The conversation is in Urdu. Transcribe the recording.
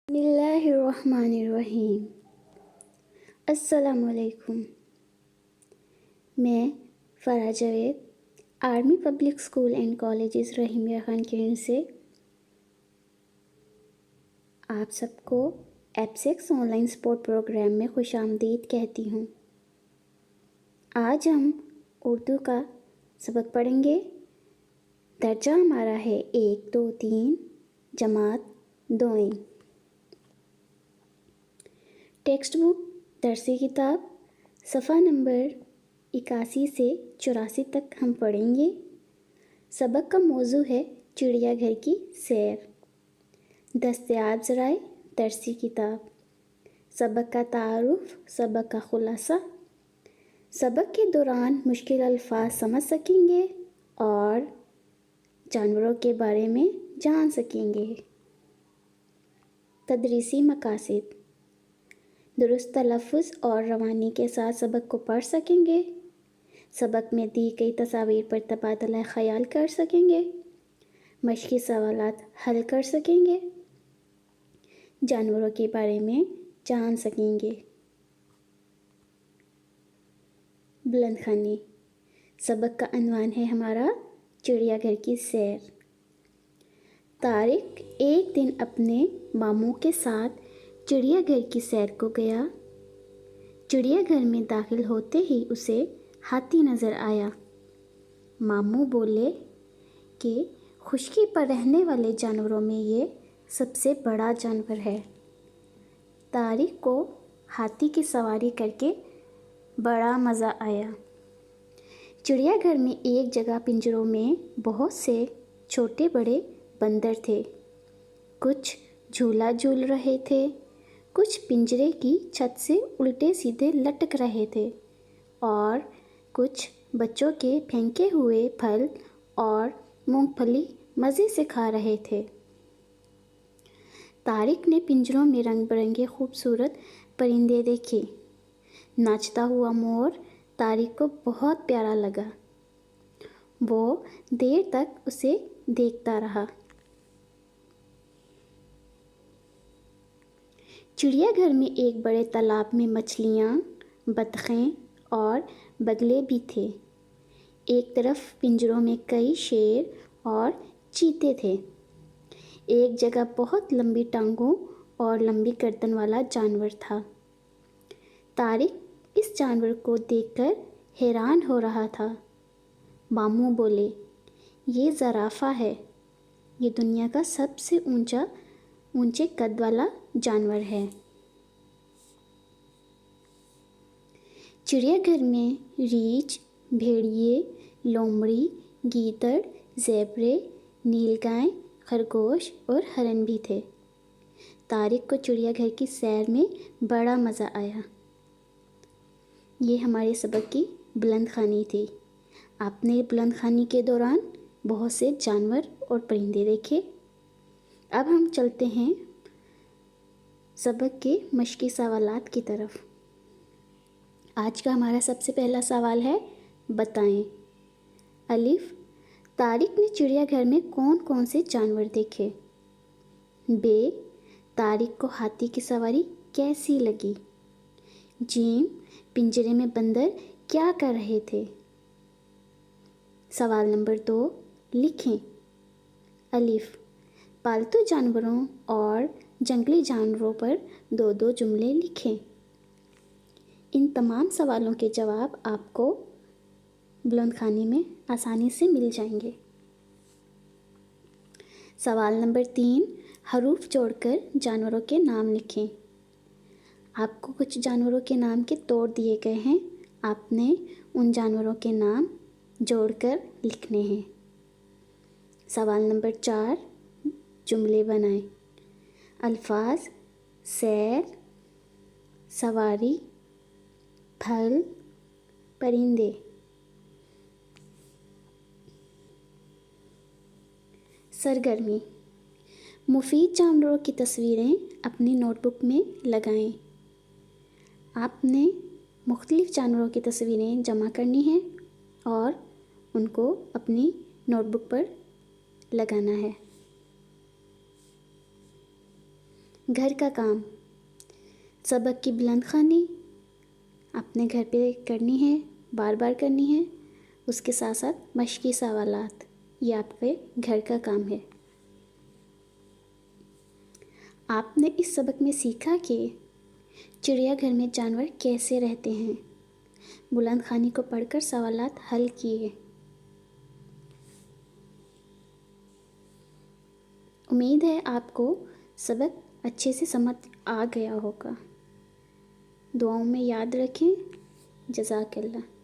بسم اللہ الرحمن الرحیم۔ السلام علیکم۔ میں Farah Javed army public school and colleges رحیمیہ خان کرن سے آپ سب کو APSACS online support program میں خوش آمدید کہتی ہوں۔ آج ہم اردو کا سبق پڑھیں گے۔ درجہ ہمارا ہے 1 2 3 جماعت دوئم۔ ٹیکسٹ بک درسی کتاب صفحہ نمبر 81 سے 84 تک ہم پڑھیں گے۔ سبق کا موضوع ہے چڑیا گھر کی سیر۔ دستیاب ذرائع درسی کتاب۔ سبق کا تعارف، سبق کا خلاصہ۔ سبق کے دوران مشکل الفاظ سمجھ سکیں گے اور جانوروں کے بارے میں جان سکیں گے۔ تدریسی مقاصد: درست تلفظ اور روانی کے ساتھ سبق کو پڑھ سکیں گے، سبق میں دی گئی تصاویر پر تبادلہ خیال کر سکیں گے، مشقی سوالات حل کر سکیں گے، جانوروں کے بارے میں جان سکیں گے۔ بلند خوانی: سبق کا عنوان ہے ہمارا چڑیا گھر کی سیر۔ طارق ایک دن اپنے ماموں کے ساتھ چڑیا گھر کی سیر کو گیا۔ چڑیا گھر میں داخل ہوتے ہی اسے ہاتھی نظر آیا۔ ماموں بولے کہ خشکی پر رہنے والے جانوروں میں یہ سب سے بڑا جانور ہے۔ طارق کو ہاتھی کی سواری کر کے بڑا مزہ آیا۔ چڑیا گھر میں ایک جگہ پنجروں میں بہت سے چھوٹے بڑے بندر تھے۔ کچھ جھولا جھول رہے تھے، کچھ پنجرے کی چھت سے الٹے سیدھے لٹک رہے تھے اور کچھ بچوں کے پھینکے ہوئے پھل اور مونگ پھلی مزے سے کھا رہے تھے۔ طارق نے پنجروں میں رنگ برنگے خوبصورت پرندے دیکھے۔ ناچتا ہوا مور طارق کو بہت پیارا لگا۔ وہ دیر تک اسے دیکھتا رہا۔ چڑیا گھر میں ایک بڑے تالاب میں مچھلیاں، بطخیں اور بگلے بھی تھے۔ ایک طرف پنجروں میں کئی شیر اور چیتے تھے۔ ایک جگہ بہت لمبی ٹانگوں اور لمبی گردن والا جانور تھا۔ طارق اس جانور کو دیکھ کر حیران ہو رہا تھا۔ ماموں بولے، یہ زرافہ ہے۔ یہ دنیا کا سب سے اونچے قد والا جانور ہے۔ چڑیا گھر میں ریچھ، بھیڑیے، لومڑی، گیدڑ، زیبرے، نیل گائے، خرگوش اور ہرن بھی تھے۔ طارق کو چڑیا گھر کی سیر میں بڑا مزہ آیا۔ یہ ہمارے سبق کی بلند خوانی تھی۔ آپ نے بلند خوانی کے دوران بہت سے جانور اور پرندے دیکھے۔ اب ہم چلتے ہیں سبق کے مشقی سوالات کی طرف۔ آج کا ہمارا سب سے پہلا سوال ہے، بتائیں۔ الف، طارق نے چڑیا گھر میں کون کون سے جانور دیکھے؟ ب، طارق کو ہاتھی کی سواری کیسی لگی؟ ج، پنجرے میں بندر کیا کر رہے تھے؟ سوال نمبر 2، لکھیں۔ الف، پالتو جانوروں اور جنگلی جانوروں پر 2 جملے لکھیں۔ ان تمام سوالوں کے جواب آپ کو بلند خوانی میں آسانی سے مل جائیں گے۔ سوال نمبر 3، حروف جوڑ کر جانوروں کے نام لکھیں۔ آپ کو کچھ جانوروں کے نام کے توڑ دیے گئے ہیں، آپ نے ان جانوروں کے نام جوڑ کر لکھنے ہیں۔ سوال نمبر 4، جملے بنائیں۔ الفاظ: سیر، سواری، پھل، پرندے۔ سرگرمی: مفید جانوروں کی تصویریں اپنی نوٹ بک میں لگائیں۔ آپ نے مختلف جانوروں کی تصویریں جمع کرنی ہیں اور ان کو اپنی نوٹ بک پر لگانا ہے۔ گھر کا کام، سبق کی بلند خوانی اپنے گھر پہ کرنی ہے، بار بار کرنی ہے، اس کے ساتھ ساتھ مشقی سوالات، یہ آپ کے گھر کا کام ہے۔ آپ نے اس سبق میں سیکھا کہ چڑیا گھر میں جانور کیسے رہتے ہیں، بلند خوانی کو پڑھ کر سوالات حل کیے۔ امید ہے آپ کو سبق اچھے سے سمجھ آ گیا ہوگا۔ دعاؤں میں یاد رکھیں۔ جزاک اللہ۔